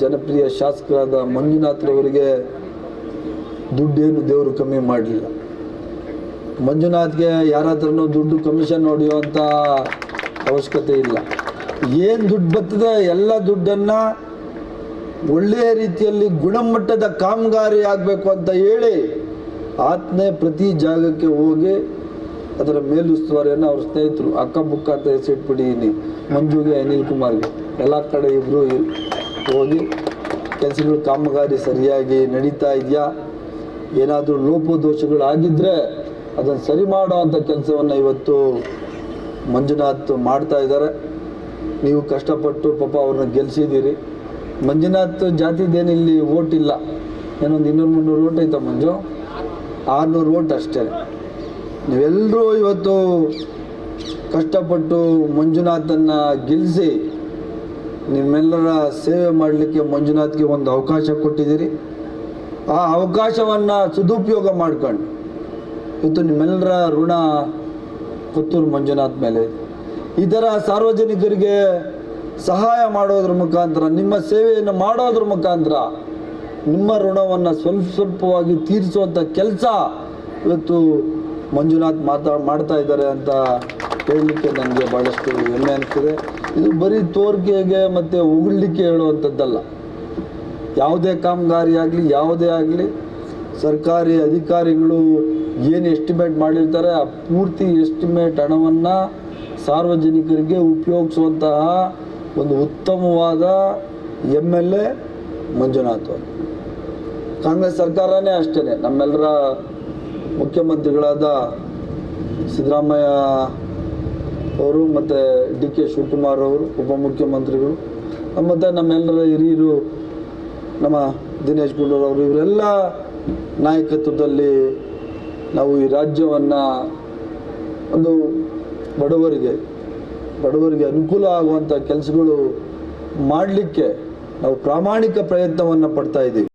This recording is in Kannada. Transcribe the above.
ಜನಪ್ರಿಯ ಶಾಸಕರಾದ ಮಂಜುನಾಥ್ರವರಿಗೆ ದುಡ್ಡೇನು ದೇವರು ಕಮ್ಮಿ ಮಾಡಲಿಲ್ಲ. ಮಂಜುನಾಥ್ಗೆ ಯಾರ ಹತ್ರನೂ ದುಡ್ಡು ಕಮಿಷನ್ ಹೊಡೆಯುವಂಥ ಅವಶ್ಯಕತೆ ಇಲ್ಲ. ಏನು ದುಡ್ಡು ಬರ್ತದೆ ಎಲ್ಲ ದುಡ್ಡನ್ನು ಒಳ್ಳೆಯ ರೀತಿಯಲ್ಲಿ ಗುಣಮಟ್ಟದ ಕಾಮಗಾರಿ ಆಗಬೇಕು ಅಂತ ಹೇಳಿ ಆತನೇ ಪ್ರತಿ ಜಾಗಕ್ಕೆ ಹೋಗಿ ಅದರ ಮೇಲುಸ್ತುವಾರಿಯನ್ನು ಅವ್ರ ಸ್ನೇಹಿತರು ಅಕ್ಕಬುಕ್ಕ ಅಂತ ಹೆಸರಿಟ್ಬಿಟ್ಟಿದ್ದೀನಿ, ಮಂಜುಗೆ ಅನಿಲ್ ಕುಮಾರ್ಗೆ ಎಲ್ಲ ಕಡೆ ಇಬ್ಬರು ಹೋಗಿ ಕೆಲಸಗಳು ಕಾಮಗಾರಿ ಸರಿಯಾಗಿ ನಡೀತಾ ಇದೆಯಾ, ಏನಾದರೂ ಲೋಪದೋಷಗಳಾಗಿದ್ದರೆ ಅದನ್ನು ಸರಿ ಮಾಡೋ ಅಂಥ ಕೆಲಸವನ್ನು ಇವತ್ತು ಮಂಜುನಾಥ್ ಮಾಡ್ತಾ ಇದ್ದಾರೆ. ನೀವು ಕಷ್ಟಪಟ್ಟು ಪಾಪ ಅವ್ರನ್ನ ಗೆಲ್ಲಿಸಿದ್ದೀರಿ. ಮಂಜುನಾಥ್ ಜಾತಿದೇನಿಲ್ಲಿ ಓಟ್ ಇಲ್ಲ, ಏನೊಂದು 200-300 ಓಟ್ ಐತ ಮಂಜು, 600 ಓಟ್ ಅಷ್ಟೇ. ನೀವೆಲ್ಲರೂ ಇವತ್ತು ಕಷ್ಟಪಟ್ಟು ಮಂಜುನಾಥನ್ನು ಗೆಲ್ಲಿಸಿ ನಿಮ್ಮೆಲ್ಲರ ಸೇವೆ ಮಾಡಲಿಕ್ಕೆ ಮಂಜುನಾಥ್ಗೆ ಒಂದು ಅವಕಾಶ ಕೊಟ್ಟಿದ್ದೀರಿ. ಆ ಅವಕಾಶವನ್ನು ಸದುಪಯೋಗ ಮಾಡ್ಕೊಂಡು ಇವತ್ತು ನಿಮ್ಮೆಲ್ಲರ ಋಣ ಪುತ್ತೂರು ಮಂಜುನಾಥ್ ಮೇಲೆ ಇದೆ. ಈ ಥರ ಸಾರ್ವಜನಿಕರಿಗೆ ಸಹಾಯ ಮಾಡೋದ್ರ ಮುಖಾಂತರ, ನಿಮ್ಮ ಸೇವೆಯನ್ನು ಮಾಡೋದ್ರ ಮುಖಾಂತರ ನಿಮ್ಮ ಋಣವನ್ನು ಸ್ವಲ್ಪವಾಗಿ ತೀರಿಸುವಂಥ ಕೆಲಸ ಇವತ್ತು ಮಂಜುನಾಥ್ ಮಾಡ್ತಾ ಇದ್ದಾರೆ ಅಂತ ಹೇಳಲಿಕ್ಕೆ ನನಗೆ ಭಾಳಷ್ಟು ಹೆಮ್ಮೆ ಅನಿಸ್ತದೆ. ಇದು ಬರೀ ತೋರಿಕೆಗೆ ಮತ್ತು ಉಗುಳಲಿಕ್ಕೆ ಹೇಳುವಂಥದ್ದಲ್ಲ. ಯಾವುದೇ ಕಾಮಗಾರಿ ಆಗಲಿ ಯಾವುದೇ ಆಗಲಿ ಸರ್ಕಾರಿ ಅಧಿಕಾರಿಗಳು ಏನು ಎಸ್ಟಿಮೇಟ್ ಮಾಡಿರ್ತಾರೆ ಆ ಪೂರ್ತಿ ಎಸ್ಟಿಮೇಟ್ ಹಣವನ್ನು ಸಾರ್ವಜನಿಕರಿಗೆ ಉಪಯೋಗಿಸುವಂತಹ ಒಂದು ಉತ್ತಮವಾದ MLA ಮಂಜುನಾಥ್. ಕಾಂಗ್ರೆಸ್ ಸರ್ಕಾರನೇ ಅಷ್ಟೇ, ನಮ್ಮೆಲ್ಲರ ಮುಖ್ಯಮಂತ್ರಿಗಳಾದ ಸಿದ್ದರಾಮಯ್ಯ ಅವರು ಮತ್ತು DK ಶಿವಕುಮಾರ್ ಅವರು ಉಪಮುಖ್ಯಮಂತ್ರಿಗಳು ಮತ್ತು ನಮ್ಮೆಲ್ಲರ ಹಿರಿಯರು ನಮ್ಮ ದಿನೇಶ್ ಗುಂಡೂರಾವ್ ಅವರು, ಇವರೆಲ್ಲ ನಾಯಕತ್ವದಲ್ಲಿ ನಾವು ಈ ರಾಜ್ಯವನ್ನು ಒಂದು ಬಡವರಿಗೆ ಅನುಕೂಲ ಆಗುವಂಥ ಕೆಲಸಗಳು ಮಾಡಲಿಕ್ಕೆ ನಾವು ಪ್ರಾಮಾಣಿಕ ಪ್ರಯತ್ನವನ್ನು ಪಡ್ತಾ ಇದ್ದೀವಿ.